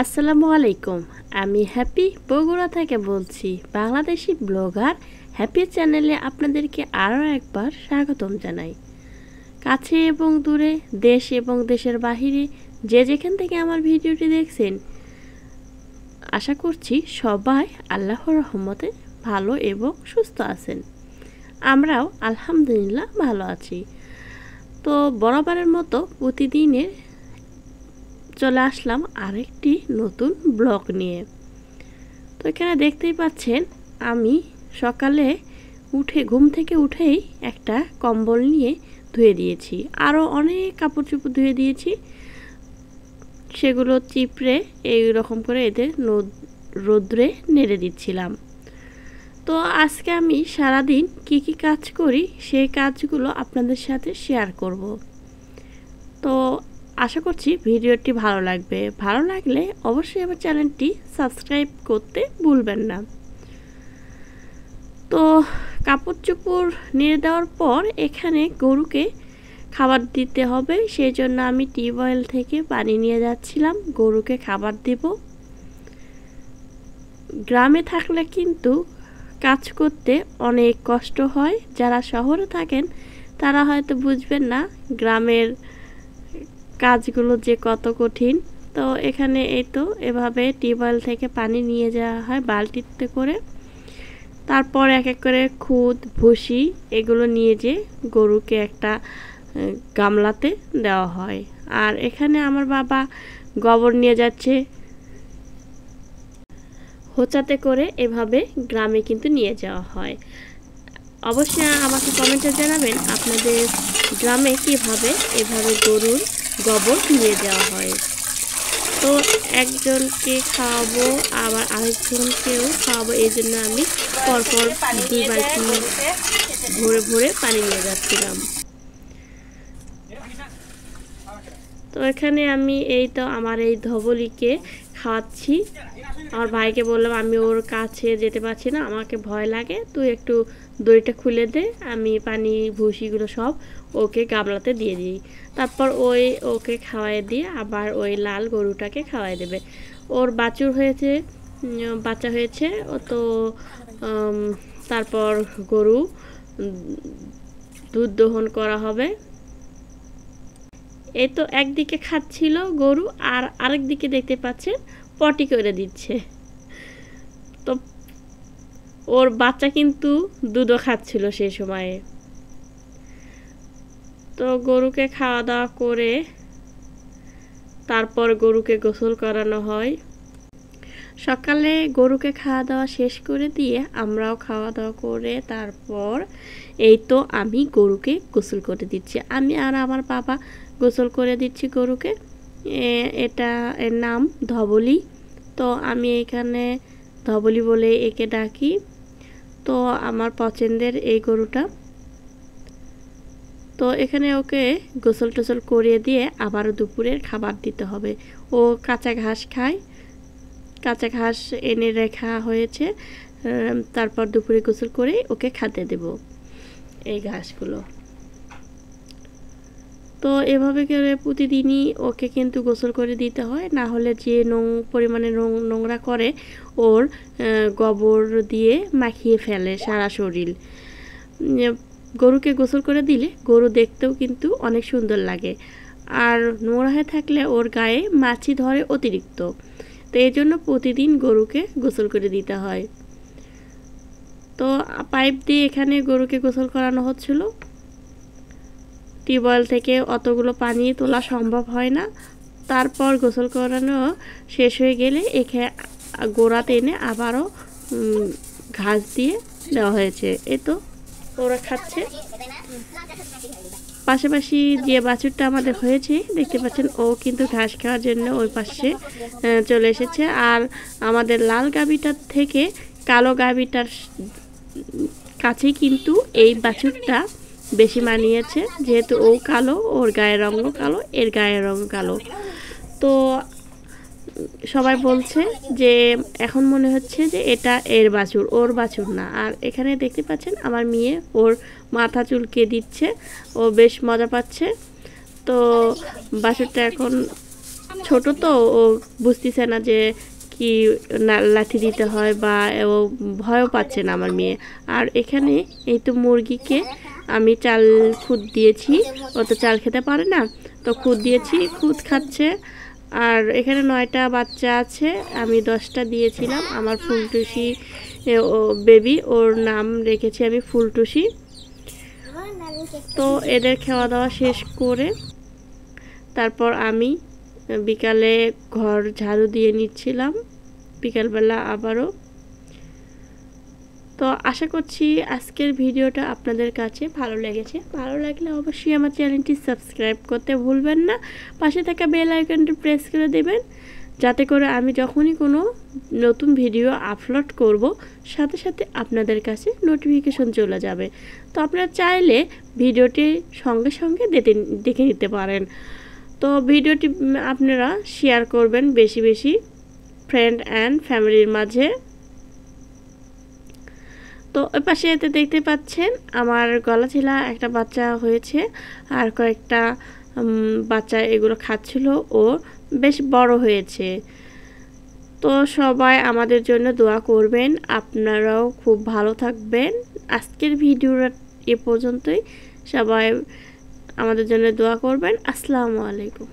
আসসালামু আলাইকুম। আমি হ্যাপি বগুড়া থেকে বলছি। বাংলাদেশি ব্লগার হ্যাপি চ্যানেলে আপনাদেরকে আরও একবার স্বাগতম জানাই। কাছে এবং দূরে, দেশ এবং দেশের বাহিরে যে যেখান থেকে আমার ভিডিওটি দেখছেন, আশা করছি সবাই আল্লাহর রহমতে ভালো এবং সুস্থ আছেন। আমরাও আলহামদুলিল্লাহ ভালো আছি। তো বরাবরের মতো প্রতিদিনের চলে আসলাম আরেকটি নতুন ব্লগ নিয়ে। তো এখানে দেখতেই পাচ্ছেন আমি সকালে ঘুম থেকে উঠেই একটা কম্বল নিয়ে ধুয়ে দিয়েছি, আরও অনেক কাপড় চোপড় ধুয়ে দিয়েছি। সেগুলো চিপড়ে এইরকম করে এদের রোদ্রে নেড়ে দিচ্ছিলাম। তো আজকে আমি সারাদিন কি কি কাজ করি সেই কাজগুলো আপনাদের সাথে শেয়ার করব। তো আশা করছি ভিডিওটি ভালো লাগবে। ভালো লাগলে অবশ্যই আমার চ্যানেলটি সাবস্ক্রাইব করতে ভুলবেন না। তো কাপড় চোপড় নেড়ে দেওয়ার পর এখানে গরুকে খাবার দিতে হবে, সেই জন্য আমি টিউবওয়েল থেকে পানি নিয়ে যাচ্ছিলাম গরুকে খাবার দেব। গ্রামে থাকলে কিন্তু কাজ করতে অনেক কষ্ট হয়। যারা শহরে থাকেন তারা হয়তো বুঝবেন না গ্রামের কাজগুলো যে কত কঠিন। তো এখানে এই তো এভাবে টিউবওয়েল থেকে পানি নিয়ে যাওয়া হয় বালতিতে করে, তারপর এক এক করে খুদ ভুসি এগুলো নিয়ে যেয়ে গরুকে একটা গামলাতে দেওয়া হয়। আর এখানে আমার বাবা গোবর নিয়ে যাচ্ছে হোঁচাতে করে, এভাবে গ্রামে কিন্তু নিয়ে যাওয়া হয়। অবশ্যই আমাকে কমেন্টে জানাবেন আপনাদের গ্রামে কিভাবে এভাবে গরুর গোবর নিয়ে যাওয়া হয়। তো একজনকে খাওয়াবো আবার আরেকজনকেও খাওয়াবো, এই জন্য আমি পরপর 2 বালতি ভরে ভরে পানি নিয়ে যাচ্ছিলাম। তো এখানে আমি এই তো আমার এই ধবলিকে খাওয়াচ্ছি। আমার ভাইকে বললাম আমি ওর কাছে যেতে পারছি না, আমাকে ভয় লাগে, তুই একটু দড়িটা খুলে দে, আমি পানি ভুসিগুলো সব ওকে গামলাতে দিয়ে দিই। তারপর ওকে খাওয়াই দিয়ে আবার ওই লাল গরুটাকে খাওয়াই দেবে। ওর বাচ্চা হয়েছে ও তো। তারপর গরু দুধ দহন করা হবে। এই তো একদিকে খাচ্ছিল গরু আর আরেক দিকে দেখতে পাচ্ছেন পটি করে দিচ্ছে। তো ওর বাচ্চা কিন্তু দুধও খাচ্ছিল সেই সময়ে। তো গরুকে খাওয়া দাওয়া করে তারপর গরুকে গোসল করানো হয়। সকালে গরুকে খাওয়া দাওয়া শেষ করে দিয়ে আমরাও খাওয়া দাওয়া করে তারপর এই তো আমি গরুকে গোসল করে দিচ্ছি। আমি আর আমার বাবা গোসল করে দিচ্ছি গরুকে। এর নাম ধবলি। তো আমি এখানে ধবলি বলে একে ডাকি। তো আমার পছন্দের এই গরুটা। তো এখানে ওকে গোসল টোসল করিয়ে দিয়ে আবারও দুপুরের খাবার দিতে হবে। ও কাঁচা ঘাস খায়, কাঁচা ঘাস এনে রাখা হয়েছে। তারপর দুপুরে গোসল করে ওকে খেতে দেব এই ঘাসগুলো। তো এভাবে করে প্রতিদিনই ওকে কিন্তু গোসল করে দিতে হয়, না হলে যে পরিমাণে নোংরা করে ওর গোবর দিয়ে মাখিয়ে ফেলে সারা শরীর। গরুকে গোসল করে দিলে গরু দেখতেও কিন্তু অনেক সুন্দর লাগে, আর নোংরা হয়ে থাকলে ওর গায়ে মাছি ধরে অতিরিক্ত। তো এই জন্য প্রতিদিন গরুকে গোসল করে দিতে হয়। তো পাইপ দিয়ে এখানে গরুকে গোসল করানো হচ্ছিল। টিউবওয়েল থেকে অতগুলো পানি তোলা সম্ভব হয় না। তারপর গোসল করানো শেষ হয়ে গেলে এখানে গোড়াতে এনে আবারও ঘাস দিয়ে দেওয়া হয়েছে। এই তো ওরা খাচ্ছে। পাশাপাশি যে বাছুরটা আমাদের হয়েছে দেখতে পাচ্ছেন, ও কিন্তু ঘাস খাওয়ার জন্য ওই পাশে চলে এসেছে। আর আমাদের লাল গাভীটার থেকে কালো গাভীটার কাছেই কিন্তু এই বাছুরটা বেশি মানিয়েছে, যেহেতু ও কালো, ওর গায়ের রঙও কালো, এর গায়ের রঙ কালো। তো সবাই বলছে যে এখন মনে হচ্ছে যে এটা এর বাছুর, ওর বাছুর না। আর এখানে দেখতে পাচ্ছেন আমার মেয়ে ওর মাথা চুলকে দিচ্ছে, ও বেশ মজা পাচ্ছে। তো বাছুরটা এখন ছোট তো ও বুঝতেছে না যে কি লাঠি দিতে হয়, বা ও ভয়ও পাচ্ছে না আমার মেয়ে। আর এখানে এই তো মুরগিকে আমি চাল খুদ দিয়েছি, ও তো চাল খেতে পারে না, তো খুদ দিয়েছি, খুদ খাচ্ছে। আর এখানে 9টা বাচ্চা আছে, আমি 10টা দিয়েছিলাম। আমার ফুলটুসি ও বেবি, ওর নাম রেখেছি আমি ফুলটুসি। তো এদের খাওয়া দাওয়া শেষ করে তারপর আমি বিকালে ঘর ঝাড়ু দিয়ে নিচ্ছিলাম, বিকালবেলা আবারও। তো আশা করছি আজকের ভিডিওটা আপনাদের কাছে ভালো লেগেছে। ভালো লাগলে অবশ্যই আমার চ্যানেলটি সাবস্ক্রাইব করতে ভুলবেন না, পাশে থাকা বেল আইকনটি প্রেস করে দেবেন, যাতে করে আমি যখনই কোনো নতুন ভিডিও আপলোড করব সাথে সাথে আপনাদের কাছে নোটিফিকেশন চলে যাবে। তো আপনারা চাইলে ভিডিওটি সঙ্গে সঙ্গে দেখে নিতে পারেন। তো ভিডিওটি আপনারা শেয়ার করবেন বেশি বেশি ফ্রেন্ড অ্যান্ড ফ্যামিলির মাঝে। তো ওই পাশে এতে দেখতে পাচ্ছেন আমার গলা ছিলা একটা বাচ্চা হয়েছে, আর কয়েকটা বাচ্চা এগুলো খাচ্ছিল, ও বেশ বড় হয়েছে। তো সবাই আমাদের জন্য দোয়া করবেন, আপনারাও খুব ভালো থাকবেন। আজকের ভিডিওটা এ পর্যন্তই, সবাই আমাদের জন্য দোয়া করবেন। আসসালামু আলাইকুম।